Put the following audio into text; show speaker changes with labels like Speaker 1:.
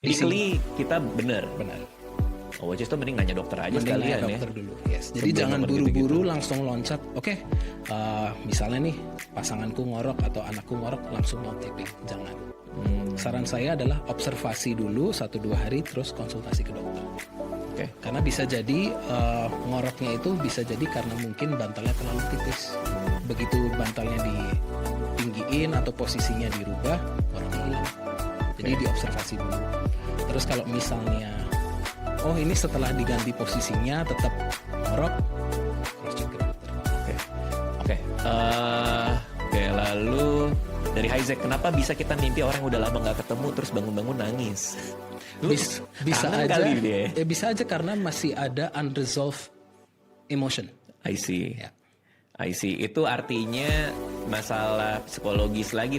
Speaker 1: Medically kita benar.
Speaker 2: Benar.
Speaker 1: Oh, which is tuh mending nanya dokter aja
Speaker 2: Mending
Speaker 1: sekalian
Speaker 2: nanya
Speaker 1: ya.
Speaker 2: dokter dulu. Yes. Jadi
Speaker 1: Sebelum
Speaker 2: jangan
Speaker 1: ngomong
Speaker 2: buru-buru
Speaker 1: gitu-gitu.
Speaker 2: langsung loncat. Oke, misalnya nih pasanganku ngorok atau anakku ngorok langsung mau taping. Jangan. Saran saya adalah observasi dulu 1-2 hari terus konsultasi ke dokter.
Speaker 1: Oke.
Speaker 2: Karena bisa jadi ngoroknya itu bisa jadi karena mungkin bantalnya terlalu tipis. Begitu bantalnya ditinggiin atau posisinya dirubah, ngoroknya hilang. Jadi diobservasi dulu. Terus kalau misalnya, oh ini setelah diganti posisinya tetap ngorok, cross check ke dokter.
Speaker 1: Oke, lalu dari Haizek, kenapa bisa kita mimpi orang yang udah lama nggak ketemu terus bangun-bangun nangis? Lu
Speaker 2: Bisa
Speaker 1: kangen
Speaker 2: aja,
Speaker 1: kali dia.
Speaker 2: bisa aja karena masih ada unresolved emotion.
Speaker 1: I see.
Speaker 2: Ya.
Speaker 1: I see. Itu artinya masalah psikologis lagi